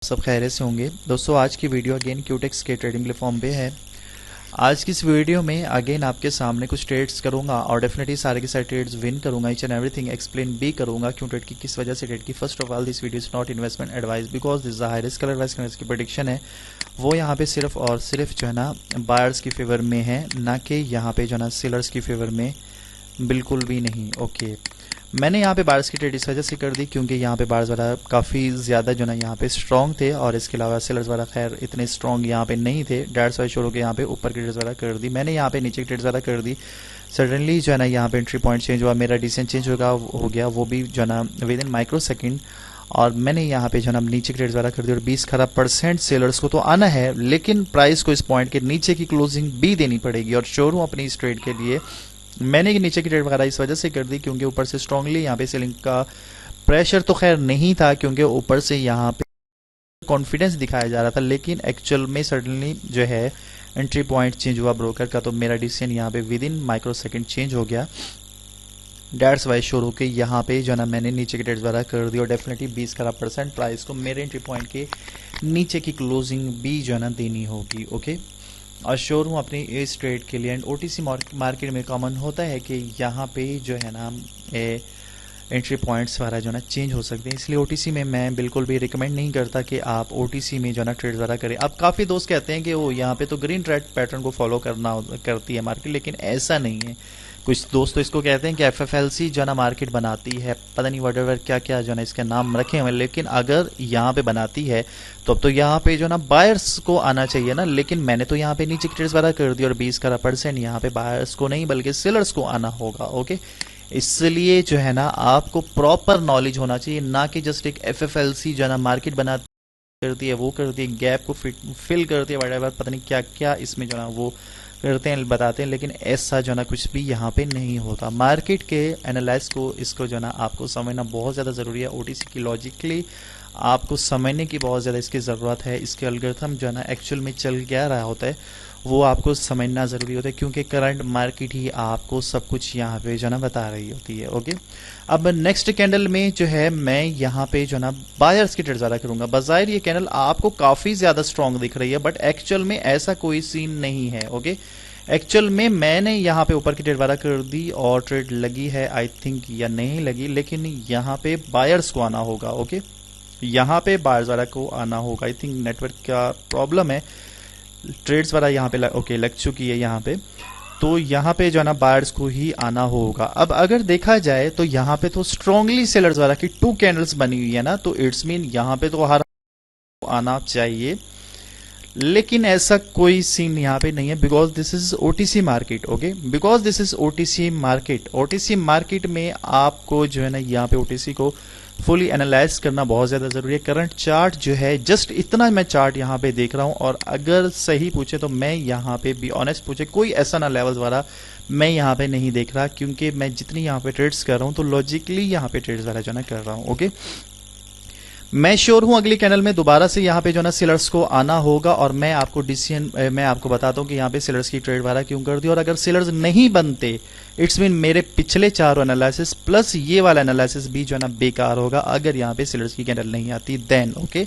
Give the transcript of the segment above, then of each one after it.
सब खैरियत से होंगे दोस्तों। आज की वीडियो अगेन क्यूटेक्स के ट्रेडिंग प्लेटफॉर्म पे है। आज की इस वीडियो में अगेन आपके सामने कुछ ट्रेड्स करूंगा और डेफिनेटली सारे के सारे ट्रेड्स विन करूंगा। ईच एंड एवरीथिंग एक्सप्लेन भी करूंगा क्यों ट्रेड की, किस वजह से ट्रेड की। First of all this video is not investment advice because this high risk advice करने की प्रेडिक्शन है वो यहाँ पे सिर्फ और सिर्फ जो है ना बायर्स की फेवर में है, ना कि यहाँ पे जो है ना सेलर्स की फेवर में बिल्कुल भी नहीं। ओके मैंने यहाँ पे बायर्स की ट्रेड इस वजह से कर दी क्योंकि यहाँ पे बायर्स वाला काफ़ी ज़्यादा जो ना यहाँ पे स्ट्रॉन्ग थे और इसके अलावा सेलर्स वाला खैर इतने स्ट्रॉन्ग यहाँ पे नहीं थे। डेढ़ सौ शुरू के यहाँ पे ऊपर की ट्रेड्स वाला कर दी मैंने, यहाँ पे नीचे की ट्रेड्स वाला कर दी। सडनली जो है ना यहाँ पे एंट्री पॉइंट चेंज हुआ, मेरा डिसीजन चेंज हो गया वो भी जो है ना विद इन माइक्रो सेकेंड। और मैंने यहाँ पे जो है ना नीचे की ट्रेड्स वाला कर दी और 20 खराब % सेलर्स को तो आना है, लेकिन प्राइस को इस पॉइंट के नीचे की क्लोजिंग भी देनी पड़ेगी। और श्योर हूँ अपनी इस ट्रेड के लिए मैंने नीचे की ट्रेड वगैरह इस वजह से कर दी क्योंकि ऊपर से स्ट्रांगली यहाँ पे सेलिंग का प्रेशर तो खैर नहीं था क्योंकि ऊपर से यहाँ पे कॉन्फिडेंस दिखाया जा रहा था, लेकिन एक्चुअल में सडनली जो है एंट्री पॉइंट चेंज हुआ ब्रोकर का, तो मेरा डिसीजन यहाँ पे with in micro second change हो गया। डेट्स वाइज शोर होकर यहाँ पे जो ना मैंने नीचे की ट्रेड्स वगैरह कर दी और डेफिनेटली 20 खराब % प्राइस को मेरे एंट्री पॉइंट के नीचे की क्लोजिंग भी जो है ना देनी होगी। ओके और श्योर हूँ अपनी इस ट्रेड के लिए। एंड ओटीसी मार्केट में कॉमन होता है कि यहाँ पे जो है ना एंट्री पॉइंट्स वगैरह जो ना चेंज हो सकते हैं, इसलिए ओटीसी में मैं बिल्कुल भी रिकमेंड नहीं करता कि आप ओटीसी में जो ना ट्रेड वगैरह करें। अब काफ़ी दोस्त कहते हैं कि वो यहाँ पे तो ग्रीन ट्रेड पैटर्न को फॉलो करती है मार्केट, लेकिन ऐसा नहीं है। कुछ दोस्त तो इसको कहते हैं कि एफएफएलसी जो ना मार्केट बनाती है, पता नहीं वट क्या क्या जो ना इसका नाम रखे हुए, लेकिन अगर यहाँ पे बनाती है तो अब तो यहाँ पे जो ना बायर्स को आना चाहिए ना, लेकिन मैंने तो यहाँ पे नीचे की ट्रेड्स वगैरह कर दी और 20 का % यहाँ पे बायर्स को नहीं बल्कि सेलर्स को आना होगा। ओके इसलिए जो है ना आपको प्रॉपर नॉलेज होना चाहिए, ना कि जस्ट एक एफएफएलसी जो ना मार्केट बनाती करती है वो करती है, गैप को फिल करती है वट पता नहीं क्या क्या इसमें जो ना वो करते हैं बताते हैं, लेकिन ऐसा जो ना कुछ भी यहाँ पे नहीं होता। मार्केट के एनालाइज को इसको जो ना आपको समझना बहुत ज़्यादा ज़रूरी है। ओटीसी की लॉजिकली आपको समझने की बहुत ज़्यादा इसकी ज़रूरत है। इसके एल्गोरिथम जो ना एक्चुअल में चल क्या रहा होता है वो आपको समझना ज़रूरी होता है क्योंकि करंट मार्केट ही आपको सब कुछ यहाँ पे जो ना बता रही होती है। ओके अब नेक्स्ट कैंडल में जो है मैं यहाँ पे जो ना बायर्स की ट्रेड ज़्यादा करूँगा। बाज़ाहिर ये कैंडल आपको काफ़ी ज़्यादा स्ट्रॉन्ग दिख रही है, बट एक्चुअल में ऐसा कोई सीन नहीं है। ओके एक्चुअल में मैंने यहाँ पे ऊपर की ट्रेड वाला कर दी और ट्रेड लगी है आई थिंक या नहीं लगी, लेकिन यहाँ पे बायर्स को आना होगा। ओके यहाँ पे बायर्स वाला को आना होगा। आई थिंक नेटवर्क का प्रॉब्लम है, ट्रेड्स वाला यहाँ पे ओके लग चुकी है यहाँ पे, तो यहाँ पे जो है ना बायर्स को ही आना होगा। अब अगर देखा जाए तो यहाँ पे तो स्ट्रांगली सेलर्स वाला की 2 कैंडल्स बनी हुई है ना, तो इट्स मीन यहाँ पे तो हर आना चाहिए, लेकिन ऐसा कोई सीन यहाँ पे नहीं है because this is OTC market. Okay because this is OTC market. OTC market में आपको जो है ना यहाँ पे ओटीसी को फुली एनालाइज करना बहुत ज़्यादा ज़रूरी है। करंट चार्ट जो है जस्ट इतना मैं चार्ट यहाँ पे देख रहा हूँ, और अगर सही पूछे तो मैं यहाँ पे भी ऑनेस्ट पूछे कोई ऐसा ना लेवल्स वाला मैं यहाँ पे नहीं देख रहा, क्योंकि मैं जितनी यहाँ पे ट्रेड्स कर रहा हूँ तो लॉजिकली यहाँ पे ट्रेड्स वाला जो ना कर रहा हूँ। ओके मैं श्योर हूं अगली कैंडल में दोबारा से यहाँ पे जो ना सेलर्स को आना होगा, और मैं आपको डिसीजन मैं आपको बताता हूँ कि यहाँ पे सेलर्स की ट्रेड वाला क्यों कर दी। और अगर सेलर्स नहीं बनते इट्स मीन मेरे पिछले 4 एनालिसिस प्लस ये वाला एनालिसिस भी जो है ना बेकार होगा अगर यहाँ पे सेलर्स की कैंडल नहीं आती देन। ओके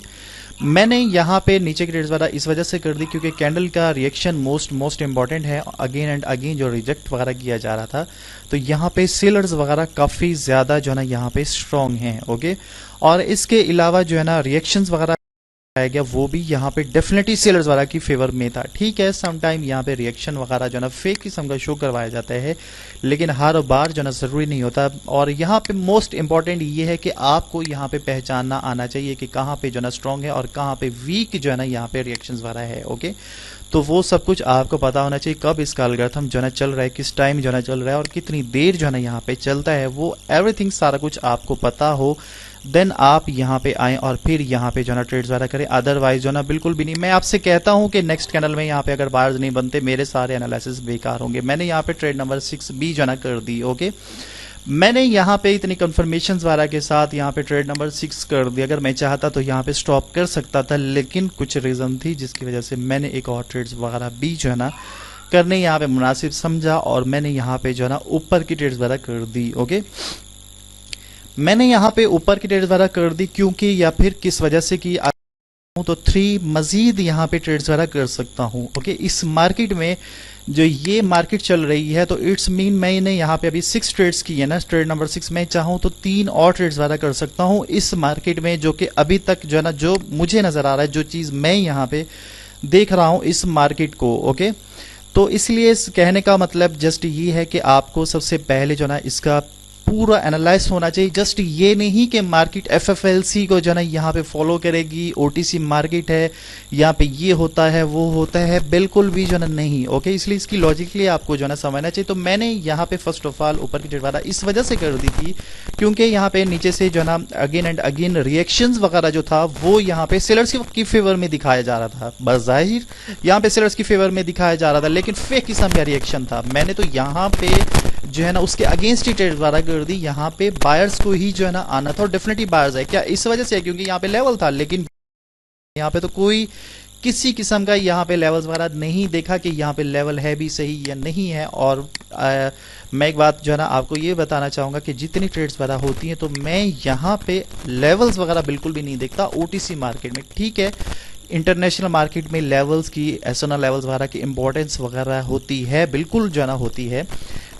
मैंने यहाँ पे नीचे की ट्रेड्स वाला इस वजह से कर दी क्योंकि कैंडल का रिएक्शन मोस्ट इंपॉर्टेंट है। अगेन एंड अगेन जो रिजेक्ट वगैरह किया जा रहा था तो यहाँ पे सेलर्स वगैरह काफ़ी ज़्यादा जो है ना यहाँ पे स्ट्रॉन्ग हैं। ओके और इसके अलावा जो है ना रिएक्शंस वगैरह आया गया वो भी यहाँ पे डेफिनेटली सेलर्स वाला की फेवर में था। ठीक है समटाइम यहाँ पे रिएक्शन वगैरह जो है ना फेक किस्म का शो करवाया जाता है, लेकिन हर बार जो है ना ज़रूरी नहीं होता। और यहाँ पे मोस्ट इंपॉर्टेंट ये है कि आपको यहाँ पे पहचानना आना चाहिए कि कहाँ पे जो है ना स्ट्रॉन्ग है और कहाँ पे वीक जो है ना यहाँ पे रिएक्शंस वगैरह है। ओके तो वो सब कुछ आपको पता होना चाहिए, कब इसका एल्गोरिथम जो है ना चल रहा है, किस टाइम जो है ना चल रहा है और कितनी देर जो है ना यहाँ पे चलता है, वो एवरीथिंग सारा कुछ आपको पता हो देन आप यहाँ पे आएँ और फिर यहाँ पे जो ना ट्रेड्स वगैरह करें। अदरवाइज जो ना बिल्कुल भी नहीं। मैं आपसे कहता हूँ कि नेक्स्ट कैंडल में यहाँ पे अगर बायर्स नहीं बनते मेरे सारे एनालिसिस बेकार होंगे। मैंने यहाँ पे ट्रेड नंबर 6 भी जो ना कर दी। ओके मैंने यहाँ पे इतनी कंफर्मेशन वाला के साथ यहाँ पे ट्रेड नंबर 6 कर दी। अगर मैं चाहता तो यहाँ पे स्टॉप कर सकता था, लेकिन कुछ रीज़न थी जिसकी वजह से मैंने एक और ट्रेड्स वगैरह भी जो है ना करने यहाँ पे मुनासिब समझा और मैंने यहाँ पे जो है ना ऊपर की ट्रेड्स वगैरह कर दी। ओके मैंने यहाँ पे ऊपर की ट्रेड्स वगैरह कर दी क्योंकि या फिर किस वजह से कि तो 3 मजीद यहाँ पे ट्रेड्स वगैरह कर सकता हूँ। ओके, इस मार्केट में जो ये मार्केट चल रही है तो इट्स मीन मैंने यहाँ पे अभी 6 ट्रेड्स की है ना, ट्रेड नंबर 6 में चाहूँ तो 3 और ट्रेड्स वगैरह कर सकता हूँ इस मार्केट में, जो कि अभी तक जो है ना, जो मुझे नजर आ रहा है, जो चीज मैं यहाँ पे देख रहा हूँ इस मार्केट को। ओके, तो इसलिए इस कहने का मतलब जस्ट ये है कि आपको सबसे पहले जो ना इसका पूरा एनालाइज होना चाहिए। जस्ट ये नहीं कि मार्केट एफएफएलसी को जो ना यहाँ पे फॉलो करेगी, ओटीसी मार्केट है, यहाँ पे ये होता है वो होता है, बिल्कुल भी जो ना नहीं। ओके, इसलिए इसकी लॉजिकली आपको जो ना समझना चाहिए। तो मैंने यहाँ पे फर्स्ट ऑफ ऑल ऊपर की ट्रेड वाला इस वजह से कर दी थी क्योंकि यहाँ पे नीचे से जो ना अगेन एंड अगेन रिएक्शंस वगैरह जो था वो यहाँ पे सेलर्स की फेवर में दिखाया जा रहा था। बज़ाहिर यहाँ पे सेलर्स की फेवर में दिखाया जा रहा था, लेकिन फेक किस्म का रिएक्शन था। मैंने तो यहाँ पे जो है ना उसके अगेंस्ट ही ट्रेड वगैरह कर दी। यहाँ पे बायर्स को ही जो है ना आना था और डेफिनेटली बायर्स है। क्या इस वजह से है क्योंकि यहाँ पे लेवल था, लेकिन यहाँ पे तो कोई किसी किस्म का यहाँ पे लेवल्स वगैरह नहीं देखा कि यहाँ पे लेवल है भी सही या नहीं है। और मैं एक बात जो है ना आपको ये बताना चाहूंगा कि जितनी ट्रेड्स वगैरह होती हैं तो मैं यहाँ पे लेवल्स वगैरह बिल्कुल भी नहीं देखता ओटीसी मार्केट में। ठीक है, इंटरनेशनल मार्केट में लेवल्स की, एसएनआर लेवल्स वगैरह की इंपॉर्टेंस वगैरह होती है, बिल्कुल जो है ना होती है,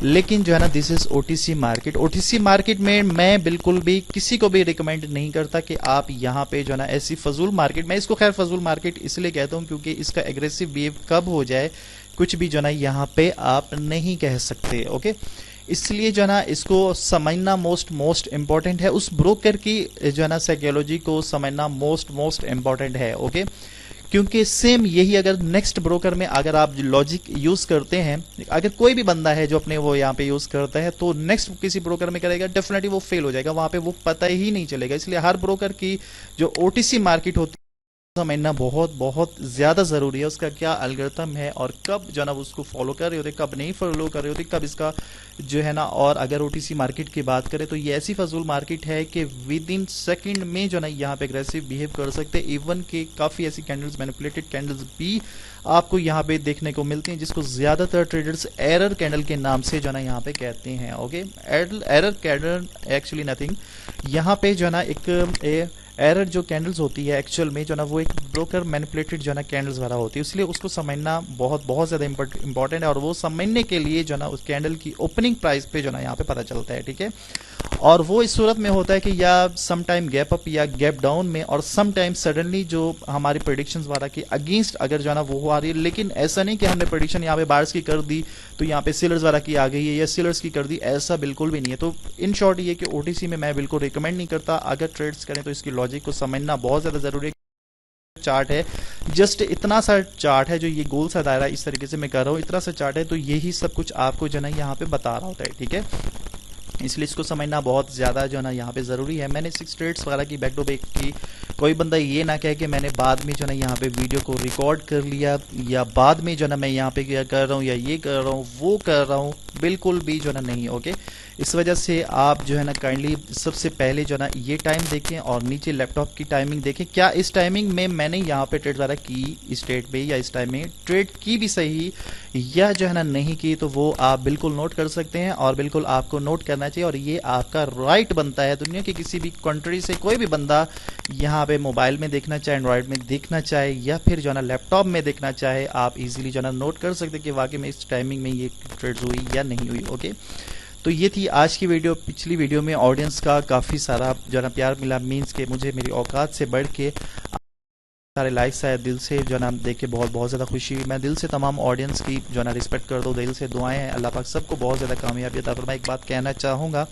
लेकिन जो है ना this is OTC market. OTC market में मैं बिल्कुल भी किसी को भी रिकमेंड नहीं करता कि आप यहाँ पे जो है ना ऐसी फजूल मार्केट, मैं इसको खैर फजूल मार्केट इसलिए कहता हूँ क्योंकि इसका एग्रेसिव बिहेव कब हो जाए कुछ भी जो है ना यहाँ पे आप नहीं कह सकते। ओके, इसलिए जो है ना इसको समझना मोस्ट इंपॉर्टेंट है। उस ब्रोकर की जो है ना साइकोलॉजी को समझना मोस्ट इंपॉर्टेंट है। ओके, क्योंकि सेम यही अगर नेक्स्ट ब्रोकर में अगर आप लॉजिक यूज करते हैं, अगर कोई भी बंदा है जो अपने वो यहाँ पे यूज करता है तो नेक्स्ट किसी ब्रोकर में करेगा डेफिनेटली वो फेल हो जाएगा, वहां पे वो पता ही नहीं चलेगा। इसलिए हर ब्रोकर की जो ओटीसी मार्केट होती है समझना बहुत ज्यादा जरूरी है। उसका क्या एल्गोरिथम है और कब जो है ना उसको फॉलो कर रहे होते, कब नहीं फॉलो कर रहे होते, कब इसका जो है ना। और अगर ओटीसी मार्केट की बात करें तो ये ऐसी फजूल मार्केट है कि विद इन सेकंड में जो ना यहाँ पे एग्रेसिव बिहेव कर सकते हैं। इवन के काफी ऐसी कैंडल्स, मैनिपुलेटेड कैंडल्स भी आपको यहाँ पे देखने को मिलती हैं, जिसको ज्यादातर ट्रेडर्स एरर कैंडल के नाम से जो ना यहाँ पे कहते हैं। Okay, error candle actually nothing, यहाँ पे जो ना एक एरर जो कैंडल्स होती है एक्चुअल में जो ना वो एक ब्रोकर मैनिपुलेटेड जो ना कैंडल्स वाला होती है, इसलिए उसको समझना बहुत ज्यादा इंपॉर्टेंट है। और वो समझने के लिए जो ना उस कैंडल की ओपनिंग प्राइस पे जो ना यहाँ पे पता चलता है। ठीक है, और वो इस सूरत में होता है कि या सम टाइम गैप अप या गैप डाउन में, और सम टाइम सडनली जो हमारी प्रेडिक्शंस वाला की अगेंस्ट अगर जो है ना वो आ रही है। लेकिन ऐसा नहीं कि हमने प्रेडिक्शन यहाँ पे बायर्स की कर दी तो यहाँ पे सेलर्स वाला की आ गई है या सेलर्स की कर दी, ऐसा बिल्कुल भी नहीं है। तो इन शॉर्ट ये कि ओटीसी में मैं बिल्कुल रिकमेंड नहीं करता। अगर ट्रेड्स करें तो इसकी लॉजिक को समझना बहुत ज्यादा जरूरी है। चार्ट है, जस्ट इतना सा चार्ट है जो ये गोल सा दायरा इस तरीके से मैं कर रहा हूँ, इतना सा चार्ट है तो यही सब कुछ आपको जो ना यहाँ पे बता रहा होता है। ठीक है, इसलिए इसको समझना बहुत ज्यादा जो ना यहाँ पे जरूरी है। मैंने 6 ट्रेड्स वगैरह की बैक टू बैक की, कोई बंदा ये ना कहे कि मैंने बाद में जो ना यहाँ पे वीडियो को रिकॉर्ड कर लिया या बाद में जो ना मैं यहाँ पे क्या कर रहा हूँ या ये कर रहा हूँ वो कर रहा हूँ, बिल्कुल भी जो ना नहीं। ओके, इस वजह से आप जो है ना काइंडली सबसे पहले जो ना ये टाइम देखें और नीचे लैपटॉप की टाइमिंग देखें, क्या इस टाइमिंग में मैंने यहाँ पे ट्रेड वगैरह की इस ट्रेड पे या इस टाइम में ट्रेड की भी सही या जो है ना नहीं की, तो वो आप बिल्कुल नोट कर सकते हैं और बिल्कुल आपको नोट करना चाहिए। और ये आपका राइट बनता है। दुनिया के किसी भी कंट्री से कोई भी बंदा यहाँ पे मोबाइल में देखना चाहे, एंड्रॉइड में देखना चाहे या फिर जो है ना लैपटॉप में देखना चाहे, आप इजीली जो है ना नोट कर सकते हैं कि वाकई में इस टाइमिंग में ये ट्रेड हुई या नहीं हुई। ओके, तो ये थी आज की वीडियो। पिछली वीडियो में ऑडियंस का काफ़ी सारा जो है ना प्यार मिला, मीन्स के मुझे मेरी औकात से बढ़ के सारे लाइक्स आए, दिल से जो ना देख के बहुत ज़्यादा खुशी हुई। मैं दिल से तमाम ऑडियंस की जो ना रिस्पेक्ट करता हूँ, दिल से दुआएं हैं। अल्लाह पाक सबको बहुत ज़्यादा कामयाबी अता फरमाए। एक बात कहना चाहूँगा,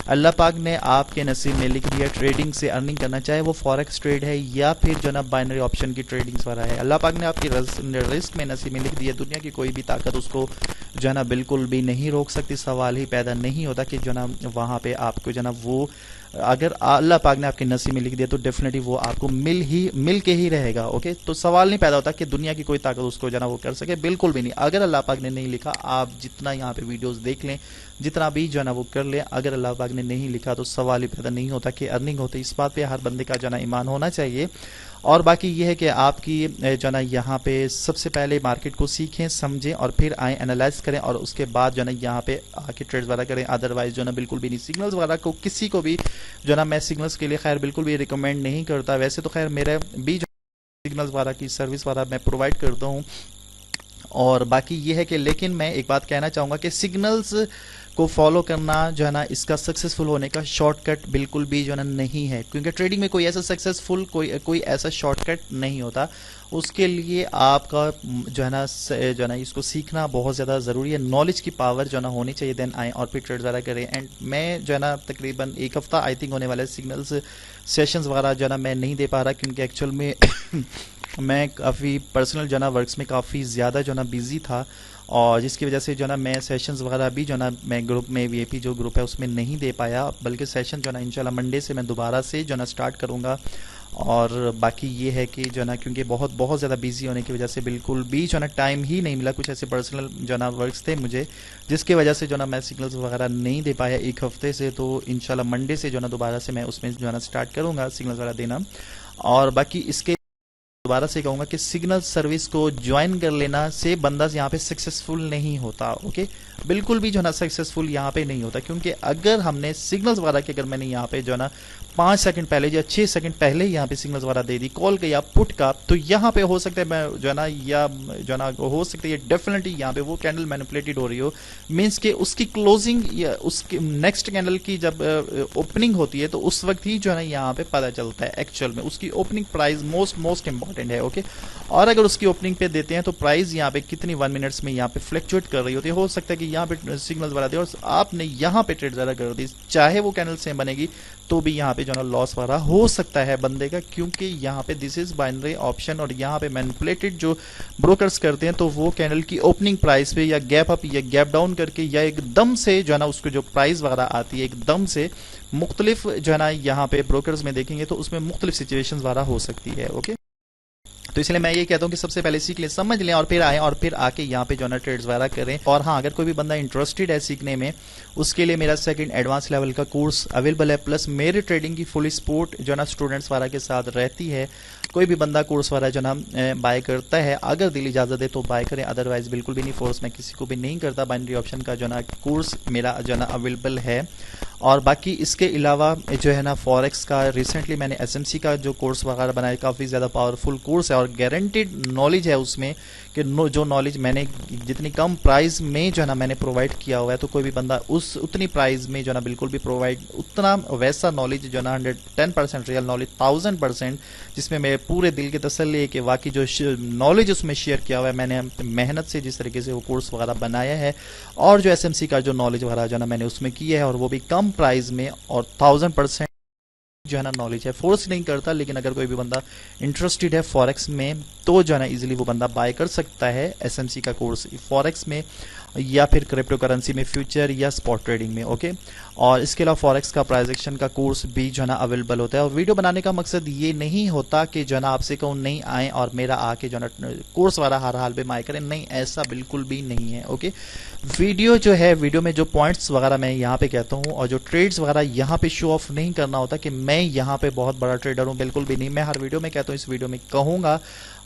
अल्लाह पाक ने आपके नसीब में लिख दिया ट्रेडिंग से अर्निंग करना, चाहे वो फॉरेक्स ट्रेड है या फिर जो ना बाइनरी ऑप्शन की ट्रेडिंग्स वाला है। अल्लाह पाक ने आपकी रिस्क में नसीब में लिख दिया। दुनिया की कोई भी ताकत उसको जो है ना बिल्कुल भी नहीं रोक सकती। सवाल ही पैदा नहीं होता कि जो ना वहाँ पे आपको जो ना वो अगर अल्लाह पाक ने आपके नसीब में लिख दिया तो डेफिनेटली वो आपको मिल के ही रहेगा। ओके, तो सवाल नहीं पैदा होता कि दुनिया की कोई ताकत उसको जो ना वो कर सके, बिल्कुल भी नहीं। अगर अल्लाह पाक ने नहीं लिखा, आप जितना यहाँ पे वीडियोस देख लें, जितना भी जो ना वो कर ले, अगर अल्लाह पाक ने नहीं लिखा तो सवाल ही पैदा नहीं होता कि अर्निंग होती। इस बात पे हर बंदे का जो ना ईमान होना चाहिए। और बाकी ये है कि आपकी जो ना यहाँ पे सबसे पहले मार्केट को सीखें, समझें और फिर आए एनालाइज करें और उसके बाद जो ना यहाँ पे आके ट्रेड्स वगैरह करें। अदरवाइज जो ना बिल्कुल भी नहीं। सिग्नल्स वगैरह को किसी को भी जो ना मैं सिग्नल्स के लिए खैर बिल्कुल भी रिकमेंड नहीं करता। वैसे तो खैर मेरा भी सिग्नल्स वगैरह की सर्विस वगैरह मैं प्रोवाइड करता हूँ। और बाकी ये है कि लेकिन मैं एक बात कहना चाहूँगा कि सिग्नल्स को फॉलो करना जो है ना, इसका सक्सेसफुल होने का शॉर्टकट बिल्कुल भी जो है ना नहीं है, क्योंकि ट्रेडिंग में कोई ऐसा सक्सेसफुल कोई ऐसा शॉर्टकट नहीं होता। उसके लिए आपका जो है ना इसको सीखना बहुत ज़्यादा ज़रूरी है। नॉलेज की पावर जो है ना होनी चाहिए, देन आए और फिर ट्रेड ज़्यादा करें। एंड मैं जो है ना तकरीबन एक हफ़्ता आई थिंक होने वाले सिग्नल्स सेशंस वगैरह जो है ना मैं नहीं दे पा रहा, क्योंकि एक्चुअल में मैं काफ़ी पर्सनल जो है ना वर्क्स में काफ़ी ज़्यादा जो है ना बिजी था, और जिसकी वजह से जो है ना मैं सेशंस वगैरह भी जो है ना मैं ग्रुप में वीआईपी जो ग्रुप है उसमें नहीं दे पाया। बल्कि सेशन जो है ना इंशाल्लाह मंडे से मैं दोबारा से जो है ना स्टार्ट करूँगा। और बाकी ये है कि जो है ना क्योंकि बहुत ज़्यादा बिजी होने की वजह से बिल्कुल भी जो है ना टाइम ही नहीं मिला, कुछ ऐसे पर्सनल जो है ना वर्क्स थे मुझे, जिसकी वजह से जो है ना मैं सिग्नल्स वगैरह नहीं दे पाया एक हफ्ते से। तो इंशाल्लाह मंडे से जो है ना दोबारा से मैं उसमें जो है ना स्टार्ट करूँगा सिग्नल्स वगैरह देना। और बाकी इसके दोबारा से कहूंगा कि सिग्नल सर्विस को ज्वाइन कर लेना से बंदा यहाँ पे सक्सेसफुल नहीं होता। ओके, बिल्कुल भी जो है ना सक्सेसफुल यहाँ पे नहीं होता, क्योंकि अगर हमने सिग्नल्स वगैरह के अगर मैंने यहाँ पे जो है ना 5 सेकंड पहले या 6 सेकंड पहले यहाँ पे सिग्नल्स वगैरह दे दी कॉल का या पुट का, तो यहाँ पे हो सकता है मैं जो है ना या जो है ना हो सकता है डेफिनेटली यहाँ पे वो कैंडल मैनिपुलेटेड हो रही हो, मीन्स के उसकी क्लोजिंग या उसकी नेक्स्ट कैंडल की जब ओपनिंग होती है तो उस वक्त ही जो है ना यहाँ पे पता चलता है एक्चुअल में उसकी ओपनिंग प्राइस मोस्ट इंपॉर्टेंट है। ओके, और अगर उसकी ओपनिंग पे देते हैं तो प्राइस यहाँ पे कितनी 1 मिनट्स में यहाँ पे फ्लक्चुएट कर रही होती है। हो सकता है कि यहाँ पे सिग्नल्स बढ़ा दे और आपने यहाँ पे ट्रेड ज़्यादा कर दी, चाहे वो कैंडल सेम बनेगी तो भी यहाँ पे जो ना लॉस वाला हो सकता है बंदे का, क्योंकि यहाँ पे दिस इज बाइनरी ऑप्शन और यहाँ पे मैनिपुलेटेड जो ब्रोकर्स करते हैं तो वो कैंडल की ओपनिंग प्राइस पे या गैप अप या गैप डाउन करके या एकदम से जो है ना उसको जो प्राइस वगैरह आती है एकदम से मुख्तलिफ जो है ना यहाँ पे ब्रोकर्स में देखेंगे तो उसमें मुख्तलिफ सिचुएशन वगैरह हो सकती है। ओके, तो इसलिए मैं ये कहता हूँ कि सबसे पहले सीख लें, समझ लें और फिर आए और फिर आके यहाँ पे जो है ट्रेड्स वगैरह करें। और हाँ, अगर कोई भी बंदा इंटरेस्टेड है सीखने में, उसके लिए मेरा सेकंड एडवांस लेवल का कोर्स अवेलेबल है, प्लस मेरे ट्रेडिंग की फुल सपोर्ट जो है ना स्टूडेंट्स वगैरह के साथ रहती है। कोई भी बंदा कोर्स वगैरह जो ना बाय करता है, अगर दिल इजाज़त दे तो बाय करें, अदरवाइज बिल्कुल भी नहीं, फोर्स मैं किसी को भी नहीं करता। बाइनरी ऑप्शन का जो ना कोर्स मेरा जो ना अवेलेबल है। और बाकी इसके अलावा जो है ना फॉरेक्स का रिसेंटली मैंने एसएमसी का जो कोर्स वगैरह बनाया, काफ़ी ज़्यादा पावरफुल कोर्स है और गारंटेड नॉलेज है उसमें कि जो नॉलेज मैंने जितनी कम प्राइस में जो है ना मैंने प्रोवाइड किया हुआ है, तो कोई भी बंदा उस उतनी प्राइस में जो है ना बिल्कुल भी प्रोवाइड उतना वैसा नॉलेज जो है ना 110% रियल नॉलेज 1000%, जिसमें मेरे पूरे दिल की तसल्ली है कि वाकई जो नॉलेज उसमें शेयर किया हुआ है मैंने मेहनत से जिस तरीके से वो कोर्स वगैरह बनाया है, और जो एसएमसी का जो नॉलेज वगैरह जो है ना मैंने उसमें किया है, और वो भी कम प्राइस में और 1000% जो है ना नॉलेज है। फोर्स नहीं करता, लेकिन अगर कोई भी बंदा इंटरेस्टेड है फॉरेक्स में तो जो है ना इजीली वो बंदा बाय कर सकता है एसएमसी का कोर्स फॉरेक्स में, या फिर क्रिप्टो करेंसी में, फ्यूचर या स्पॉट ट्रेडिंग में। ओके, और इसके अलावा फॉरेक्स का प्राइस एक्शन का कोर्स भी जो है ना अवेलेबल होता है। और वीडियो बनाने का मकसद ये नहीं होता कि जो है ना आपसे कहूँ नहीं आए और मेरा आके जो है ना कोर्स वाला हर हाल पे माय करें, नहीं, ऐसा बिल्कुल भी नहीं है। ओके, वीडियो जो है, वीडियो में जो पॉइंट्स वगैरह मैं यहाँ पे कहता हूँ और जो ट्रेड्स वगैरह यहाँ पे शो ऑफ नहीं करना होता कि मैं यहाँ पे बहुत बड़ा ट्रेडर हूँ, बिल्कुल भी नहीं। मैं हर वीडियो में कहता हूँ, इस वीडियो में कहूँगा,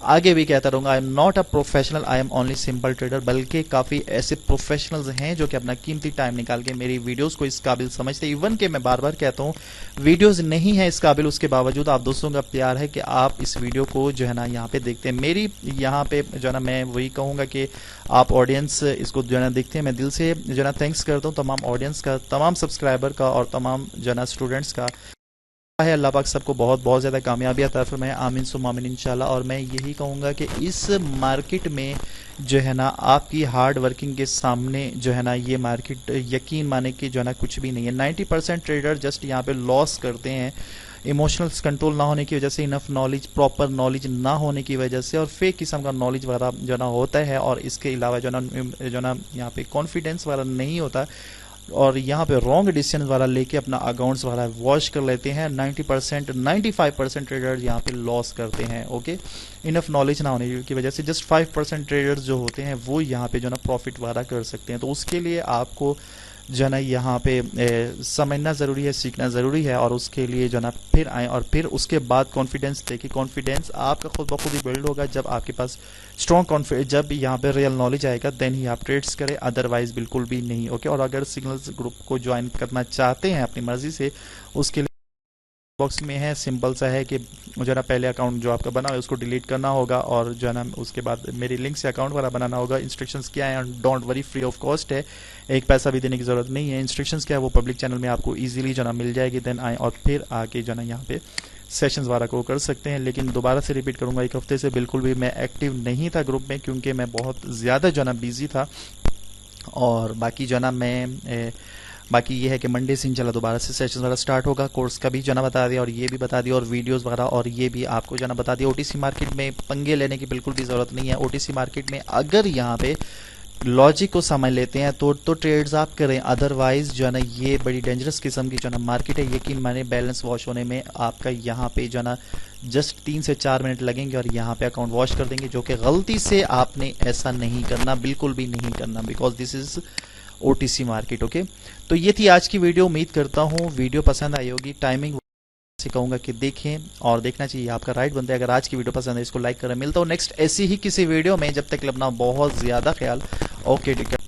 आगे भी कहता रहूंगा, I am not a professional, I am only simple trader. बल्कि काफ़ी ऐसे प्रोफेशनल्स हैं जो कि अपना कीमती टाइम निकाल के मेरी वीडियोस को इस काबिल समझते हैं। इवन के मैं बार बार कहता हूँ वीडियोस नहीं है इस काबिल, उसके बावजूद आप दोस्तों का प्यार है कि आप इस वीडियो को जो है ना यहाँ पे देखते हैं। मेरी यहाँ पे जो है ना मैं वही कहूँगा कि आप ऑडियंस इसको जो है ना देखते हैं, मैं दिल से जो है ना थैंक्स करता हूँ तमाम ऑडियंस का, तमाम सब्सक्राइबर का और तमाम जो है ना स्टूडेंट्स का है। अल्लाह पाक सबको बहुत बहुत ज़्यादा कामयाबी अता फरमाए, आमीन सुम्मा आमीन इंशाल्लाह। और मैं यही कहूँगा कि इस मार्केट में जो है ना आपकी हार्ड वर्किंग के सामने जो है ना ये मार्केट यकीन माने कि जो है ना कुछ भी नहीं है। 90% ट्रेडर जस्ट यहाँ पे लॉस करते हैं, इमोशनल कंट्रोल ना होने की वजह से, इनफ नॉलेज, प्रॉपर नॉलेज ना होने की वजह से, और फेक किस्म का नॉलेज वगैरह जो ना होता है। और इसके अलावा जो ना यहाँ पे कॉन्फिडेंस वगैरह नहीं होता, और यहाँ पे रॉन्ग डिसीजन वाला लेके अपना अकाउंट्स वाला वॉश कर लेते हैं। 90% 95% ट्रेडर्स यहाँ पे लॉस करते हैं। ओके, इनफ नॉलेज ना होने की वजह से जस्ट 5% ट्रेडर्स जो होते हैं वो यहाँ पे जो ना प्रॉफिट वाला कर सकते हैं। तो उसके लिए आपको जो है ना यहाँ पे समझना ज़रूरी है, सीखना ज़रूरी है, और उसके लिए जो ना फिर आए और फिर उसके बाद कॉन्फिडेंस देखिए। कॉन्फिडेंस आपका खुद ब खुद ही बिल्ड होगा जब आपके पास स्ट्रॉन्ग कॉन्फिडेंस, जब यहाँ पे रियल नॉलेज आएगा, देन ही आप ट्रेड्स करें, अदरवाइज बिल्कुल भी नहीं। ओके, और अगर सिग्नल्स ग्रुप को ज्वाइन करना चाहते हैं अपनी मर्जी से, उसके लिए बॉक्स में है, सिंपल सा है कि जो है ना पहले अकाउंट जो आपका बना है उसको डिलीट करना होगा और जो है ना उसके बाद मेरी लिंक से अकाउंट वाला बनाना होगा। इंस्ट्रक्शंस क्या है, don't worry, free of cost है, एक पैसा भी देने की ज़रूरत नहीं है। इंस्ट्रक्शंस क्या है वो पब्लिक चैनल में आपको ईजिली जो है ना मिल जाएगी। देन आए और फिर आके जो है ना यहाँ पे सेशंस वाला को कर सकते हैं। लेकिन दोबारा से रिपीट करूंगा, एक हफ्ते से बिल्कुल भी मैं एक्टिव नहीं था ग्रुप में, क्योंकि मैं बहुत ज़्यादा जो है ना बिजी था। और बाकी जो है ना बाकी ये है कि मंडे से इंशाल्लाह दोबारा से सेशन वगैरह स्टार्ट होगा। कोर्स का भी जो है ना बता दिया और ये भी बता दिया और वीडियोस वगैरह, और ये भी आपको जो है ना बता दिया। ओटीसी मार्केट में पंगे लेने की बिल्कुल भी ज़रूरत नहीं है। ओटीसी मार्केट में अगर यहाँ पे लॉजिक को समझ लेते हैं तो ट्रेड्स आप करें, अदरवाइज जो है ना ये बड़ी डेंजरस किस्म की जो है ना मार्केट है। यकीन माने बैलेंस वॉश होने में आपका यहाँ पे जो है ना जस्ट 3 से 4 मिनट लगेंगे और यहाँ पे अकाउंट वॉश कर देंगे, जो कि गलती से आपने ऐसा नहीं करना, बिल्कुल भी नहीं करना, because this is OTC market. Okay, तो ये थी आज की वीडियो। उम्मीद करता हूँ वीडियो पसंद आई होगी। टाइमिंग से कहूंगा कि देखें और देखना चाहिए, आपका राइट बनता है। अगर आज की वीडियो पसंद है इसको लाइक करें। मिलता हूँ नेक्स्ट ऐसी ही किसी वीडियो में, जब तक अपना बहुत ज्यादा ख्याल। ओके, ठीक है।